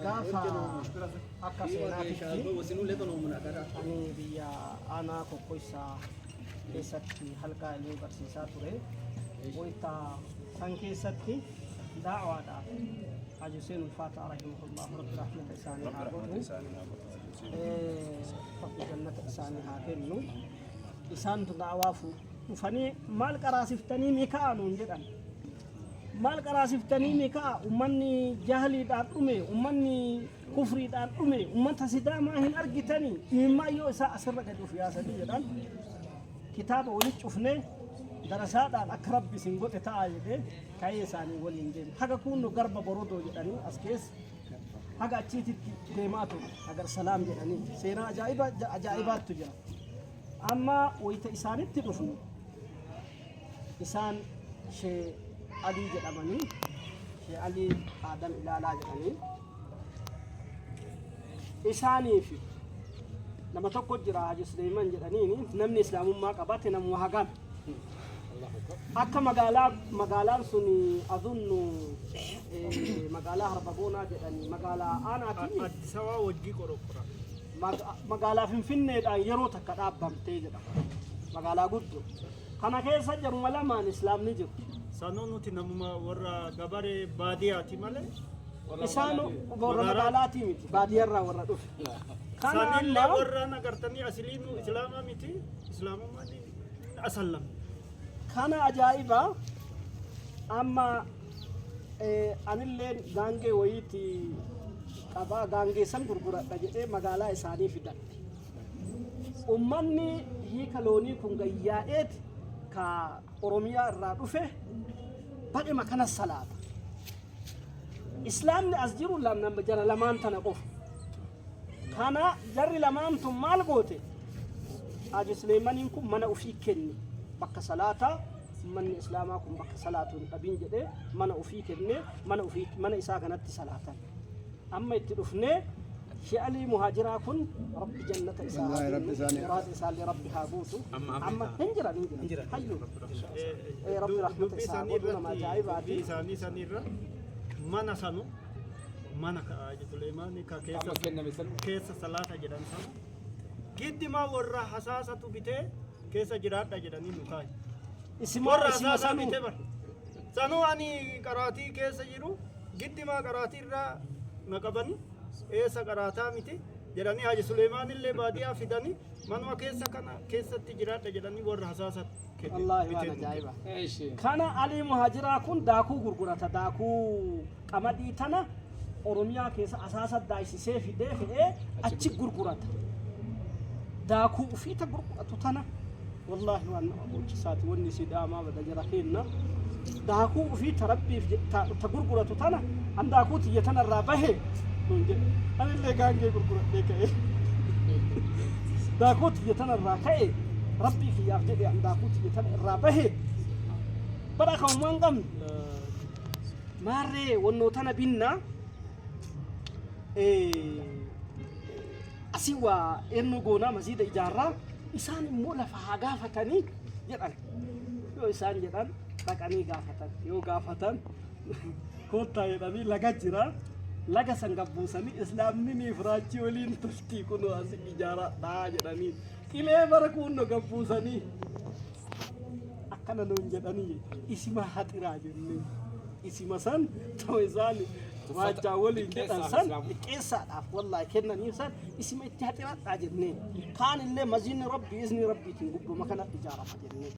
gaafa akka seenaatitti ani biyya aanaa kokkoisaa keessatti halkaa illee barsiisaa ture. Wayita san keessatti da'awaadhaaf Haji Hussein Ulfaataa rahimahullah rabbi rahmata isaanii haa godhu. Rabbi jannata isaanii haa kennu. Isaantu da'awaafu dhufanii maal qaraasiftanii ni ka'a nuun jedhan. Maal qaraasiftanii ni ka'a ummanni jahiliidhaan dhume ummanni kufriidhaan dhume ummata sidaamaa hin argitanii imimmaa yoo isaa asirra gad dhufu yaasanii jedhan kitaaba walitti cufnee darasaadhaan akka rabbi isin godhe ta'a jedhee ka'ee isaanii waliin deeme haga kunnu garba borodoo jedhanii as keessa haga achiititti deemaa ture agar salaam jedhanii seenaa ajaa'ibaattu jira. Amma wayita isaanitti dhufnu isaan shee Alii jedhamanii shee Alii Adam ilaalaa jedhanii isaaniif nama tokko jira Haji Suleyman jedhanii namni islaamummaa qabate namuma hagam akka magaalaan sun adunnu magaalaa Harbagoonaa jedhanii magaalaa aanaati Addis Ababa wajjii qorqora magaalaa Finfinneedhaan yeroo takka dhaabbamtee jedhama magaalaa guddoo kana keessa jaruma lamaan islaamni jiru. Sanonuti namuma warra gabare baadiyaati malee isaan warra magaalaati miti baadiyarraa warra dhufe sanillee warra nagartanii asliinu islaama miti islaamummaan asallam kana ajaa'iba amma anilleen gaangee wayiiti qabaa gaangee san gurguradha jedhee magaalaa isaanii fidan ummanni hiika loonii kun gayyaa'eeti ka Oromiyaa irraa dhufe badhe makana salaata islaamni as jiru jara lamaan tana qofa kana jarri lamaan tun maal goote Haji Suleymaaniin kun mana ufii kenni bakka salaata manni islaamaa kun bakka salaatu hin dhabin jedhee mana ufii kenne mana isaa kanatti salaatan amma itti dhufnee شيء علي مهاجرة كن رب جنة إسحاق راس إسحاق لرب هابوسو أما هنجرة حيو رب رحمة إسحاق ودنا ما جايب عادي سانيرة ما نسانو ما نكاج سليمان كيس صلاة جدًا سان قد ما ورا حساسة بيته كيس جرات جدًا نكاج ورا حساسة بيته بر سانو أني كراتي كيس جرو قد ما كراتي را نكبني إيسا قراتا ميتي جراني حاج سليمان اللي باديا فداني منوا كيسا كيسا تجرات جراني ور حساسة الله وانا جايبا كان علي مهاجرا كون داكو غرغرتا داكو قمدي تنا أوروميا كيسا أساسا دايسي سيفي ديفي أتشي غرغرتا داكو وفيتا غرغرتا تنا والله وانا أقول ساتي وني سيداما بدا جراحينا داكو وفيتا ربي تغرغرتا تنا عن داكو تيتنا الرابه أنا اللي كان يقول لك إيه داكوت يتنا الراكعي ربي في يرجع عند داكوت يتنا الرابه بدأ كمان قام ماري ونوتنا بينا أسيوا إنه قونا مزيد إجارة إنسان مولا فهاجا فتني جدًا يو إنسان جدًا تكاني قافتن يو قافتن كوتا يدني لقجرا laga sangabbusani islaamni firaachii waliin tultii kunu as ijaara dhaa jedhanii qilee bara kunno gabbusanii akkana nuun jedhanii isima haxiraa jennee isima san ta'u isaani waajjaa waliin jedhan san qeessaadhaaf wallahi kennanii san isima itti haxiradhaa jennee kaan illee maziinni rabbii izni rabbiitiin gubbuma kana ijaarama jennee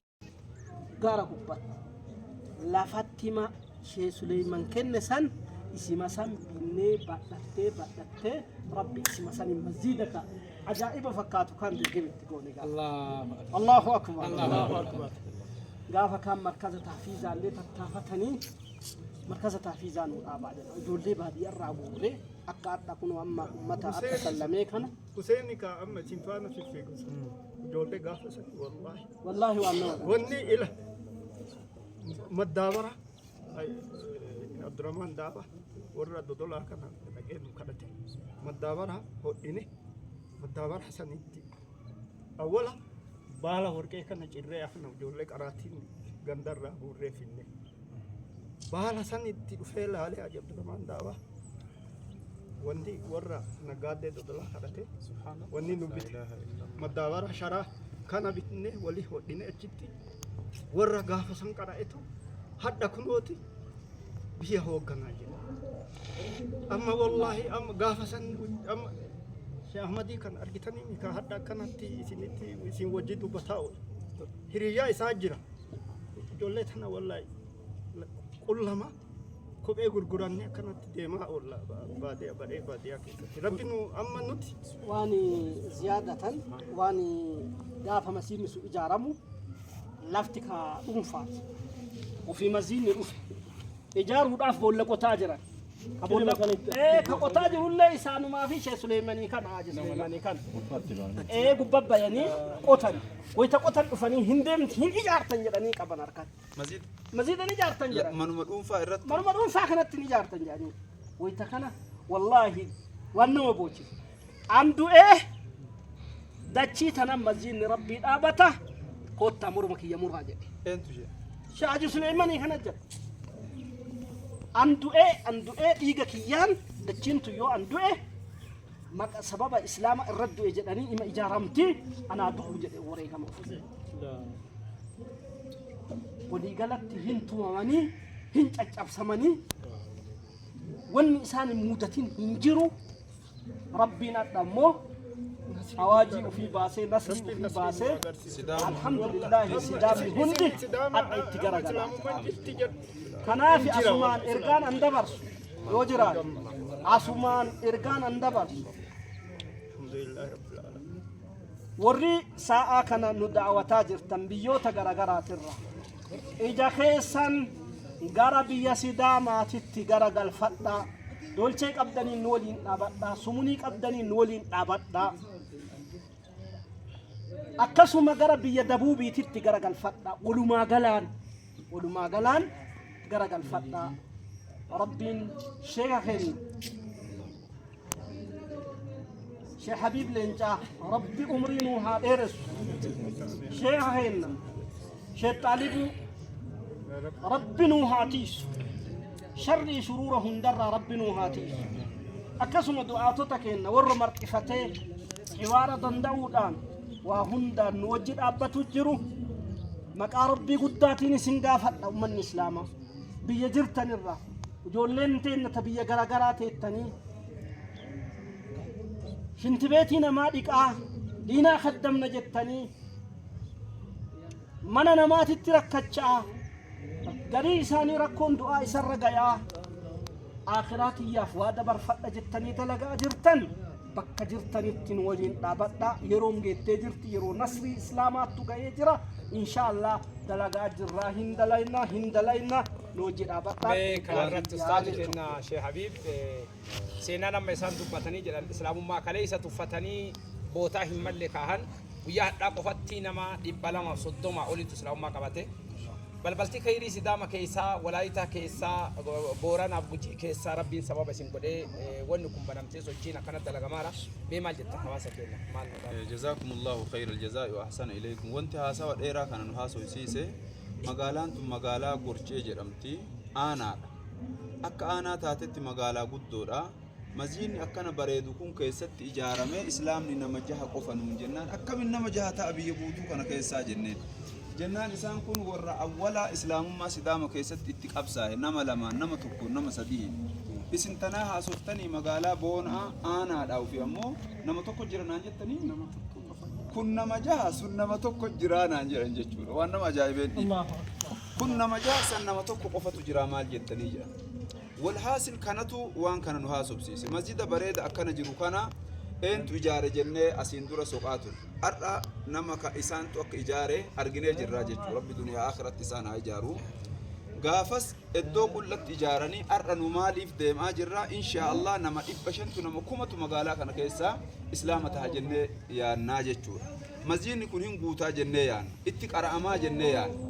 gaara gubbat lafattima Shee Suleyman kenne san اسم سام بني بدته ربي اسم سام مزيدك عجائب فكاتو كان بالجبت تقولي الله أكبر الله أكبر قاف كان مركز تحفيز اللي تتافتني مركز تحفيز عن الآباء يقول لي بهذه الرابولة أكاد تكون أمتا أتسلمي كان حسيني كأم تنفانا في الفيكس يقول لي قاف والله وأنا وني إله مدابرة عبد الرحمن دابا ورا دولار كان نجيب كذا مدابرة هو إني مدابرة حسنيتي أولا بالا وركي كان نجري أفنى جولك أراتين غندر هوري فيني. バーラさんにティフェラーレアジャブドマンダーは wanti warra naggaadee dodolaa kadhate wanni nu bitte maddaabara sharaa kana bitne walii hodhine achitti warra gaafa san qara'etu hadda kunooti biyya hoogganaa jira amma wallaahi amma gaafa san amma Sheikh Ahmadi kan argitanii ka hadda kanatti isinitti isin wajji dubbataa hiriyyaa isaa jira ijoollee tana wallaahi qullama kophee gurguranne akkanatti deemaa oolla baadiyyaa keessatti rabbi nu amma nuti waan ziyaadatan waan gaafa masiinni sun ijaaramu lafti ka dhuunfaati ofii masiinni dhufe ijaaruudhaaf boolla qotaa jiran ka qotaa jirullee isaanumaa fi Sheekh Suleemanii kan Haaji Suleemanii kan gubbabbayanii qotan wayita qotan dhufanii hin deemti hin ijaartan jedhanii qaban harkaan maziidan ijaartan jedhan manuma dhuunfaa kanatti hin ijaartan jedhanii wayita kana wallaahi waan nama boochisa an du'ee dachii tanan maziinni rabbii dhaabata kottaa morma kiyya murraa jedhe Sheekh Haaji Suleemanii kana jedha an du'ee dhiiga kiyyaan dachiin tuyyoo an du'e maka sababa islaama irratti du'e jedhanii ima ijaaramti anaa du'u jedhe wareegama walii galatti hin tumamanii hin caccabsamanii wanni isaan hin mudatin hin jiru rabbiin adda ammoo hawaajii ofii baasee nasrii ofii baasee alhamdulillaahi sidaamni hundi adda itti garagalaa kanaafi asumaan ergaan an dabarsu yoo jiraate asumaan ergaan an dabarsu warri sa'aa kana nu da'awataa jirtan biyyoota garaagaraatirra ija keessan gara biyya sidaamaatitti garagalfadhaa dolchee qabdaniin nu waliin dhaabadhaa sumunii qabdaniin nu waliin dhaabadhaa akkasuma gara biyya dabuubiititti garagalfadhaa walumaa galaan garagal fadda rabbiin sheekha keenya Sheekh Habiib Leencaa rabbi umrii nuu haa dheeressu sheekha keenya Sheekh Xaalibu rabbi nuu haa tiisu sharrii shuruura hundarraa rabbi nuu haa tiisu akkasuma du'aatota keenya warra marxifatee xiwaara danda'uudhaan waa hundaan nu wajji dhaabbatu jiru maqaa rabbii guddaatiin isin gaafadha ummanni islaamaa biyya jirtan irra ijoolleen teenya ta biyya garagaraa teettanii shintibeetii namaa dhiqaa diinaa kaddamna jettanii mana namaatitti rakkachaa garii isaanii rakkoon du'aa isarra gayaa aakhiraatiyyaaf waa dabarfadha jettanii dalagaa jirtan bakka jirtanittiin waliin dhaabadhaa yeroon geettee jirti yeroo nasrii islaamaattu ga'ee jira inshallah dalagaa jirraa hin dalaynaa نوجي أبطال. كارت استاذ كنا شيخ حبيب سينا لما يسان دبتني جل الإسلام ما كليس تفتني بوتاهم ملكاهن ويا دقفتي نما دبلما صدما أولي تسلام ما كبته بلتي خيري سدام كيسا ولايتا كيسا بوران أبوجي كيسا ربين سبب سينكودي ونكم بنامتي سوتشينا كانت دلغمارا بما جت حواسك كنا جزاكم الله خير الجزاء وأحسن إليكم وانت هاسا وديرا كان نهاسو سيسه magaalaan tun magaalaa Gorcee jedhamti aanaadha akka aanaa taatetti magaalaa guddoodha maziinni akkana bareedu kun keessatti ijaaramee islaamni nama jaha qofa nuun jennaan akkamiin nama jaha ta'a biyya guutuu kana keessaa jennaan isaan kun warra awwalaa islaamummaa sidaama keessatti itti qabsaa'e nama lama nama tokko nama sadii isin tanaa haasoftanii magaalaa boonaa aanaadhaa fi ammoo nama tokko jira naan jettanii nama tokko kun nama jaha sun nama tokko jira naan jedhan jechuudha waan nama ajaa'ibeen kun nama jaha san nama tokko qofatu jira maal jettanii jira walhaasil kanatu waan kana nu haasofsiise masjida bareeda akkana jiru kana eentu ijaare jennee asiin dura soqaa ture har'a nama ka isaantu akka ijaare arginee jirraa jechuudha rabbi duniyaa akhiratti isaan haa ijaaru gaafas iddoo qullatti ijaaranii har'a nu maaliif deemaa jirra inshaallah nama 500tu nama 1000tu magaalaa kana keessaa islaama taha jennee yaannaa jechuudha masjidni kun hin guutaa jennee yaanna itti qara'amaa jennee yaanna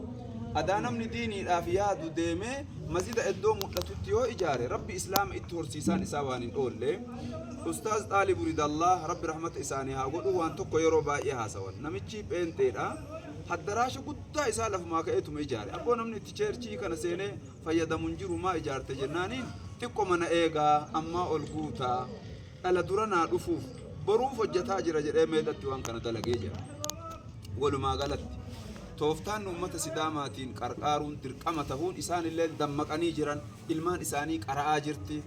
adaa namni diiniidhaaf yaadu deemee masjida iddoo mul'atutti yoo ijaare rabbi islaama itti horsiisaan isaa waan hin oolle ustaaz Xaalibu Ridallah rabbi rahmata isaanii haa godhu waan tokko yeroo baay'ee haasawan namichi pheenxeedha haddaraasha guddaa isaa lafumaa ka'eetuma ijaare abboo namni itti cheerchii kana seenee fayyadamuun jiru maa ijaarte jennaaniin xiqqoo mana eegaa ammaa ol guutaa dhala dura naa dhufuuf boruuf hojjetaa jira jedhee meedhatti waan kana dalagee jira. Walumaa galatti tooftaan uummata Sidaamaatiin qarqaaruun dirqama tahuun isaanillee dammaqanii jiran ilmaan isaanii qara'aa jirti.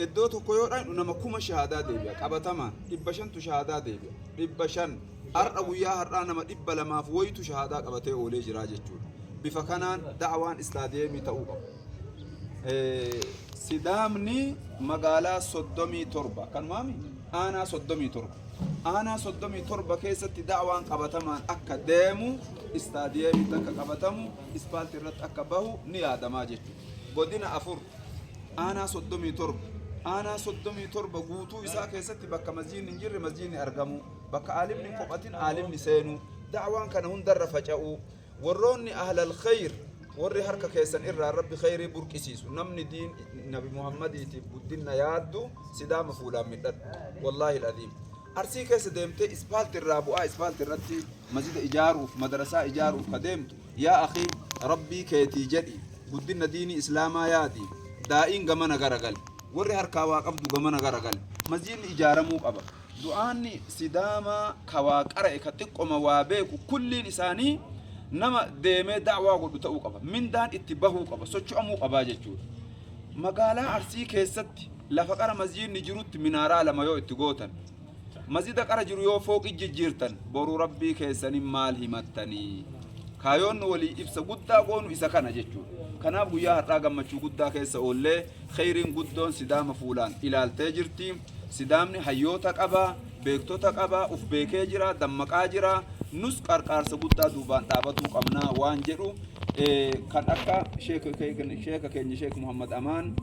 Iddoo tokko yoo dhaanu nama 1000 shahaadaa deebi'a qabatamaan 500tu shahaadaa deebi'a 500 har'a guyyaa har'aa nama 200 wayitu shahaadaa qabatee oolee jira jechuudha. Bifa kanaan da'awaan istaadiyeemii ta'uu qaba. Sidaamni magaalaa 37 kan maami aanaa 37 keessatti da'awaan qabatamaan akka deemu istaadiyeemii akka qabatamu ispaaltii irratti akka bahu ni yaadamaa jechuudha. Godina 4 aanaa 37 guutuu isaa keessatti bakka masjiidni hin jirre masjiidni argamu bakka aalimni qophatin aalimni seenu da'awaan kana hundarra faca'u warroonni ahlal khayr warri harka keessan irraa rabbi khayrii burqisiisu namni diin nabi muhammadiitiif guddina yaaddu Sidaama fuulaan midhadhu wallaahi al'aziim. Arsii keessa deemtee ispaaltii irraa bu'aa ispaaltii irratti masjida ijaaruuf madarasaa ijaaruuf ka deemtu yaa akhii rabbii keetii jedhi guddina diinii islaamaa yaadi daa'iin gamana garagal warri harkaa waa qabdu gamana garagal masjidni ijaaramuu qaba. Du'aanni Sidaamaa ka waa qara'e ka xiqqoma waa beeku kulliin isaanii nama deemee da'waa godhu ta'uu qaba. Mindaan itti bahuu qaba socho'amuu qabaa jechuudha. Magaalaa Arsii keessatti lafa qara masjidni jirutti minaaraa 2 yoo itti gootan masjida qara jiru yoo fooqi jijjiirtan boruu rabbii keessaniin maal himattanii kaayoon walii ibsa guddaa goonu isa kana jechuudha. Kanaaf guyyaa har'aa gammachuu guddaa keessa oollee khayriin guddoon Sidaama fuulaan ilaaltee jirti. Sidaamni hayyoota qabaa beektota qabaa uf beekee jira dammaqaa jira nus qarqaarsa guddaa duubaan dhaabatuu qabnaa waan jedhu kan akka sheeka keenya Sheek Muhammad Amaan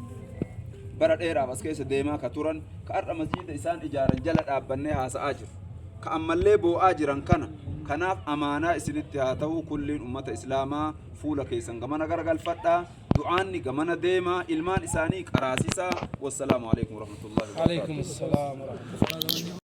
bara dheeraaf as keessa deemaa ka turan ka har'a masjiida isaan ijaaran jala dhaabbannee haasa'aa jiru ka ammallee boo'aa jiran kana. Kanaaf amaanaa isinitti haa ta'u kulliin ummata islaamaa fuula keessan gamana garagalfadhaa du'aanni gamana deemaa ilmaan isaanii qaraasisaa. Wassalaamu alaikum warahmatullahi wabarakatuh.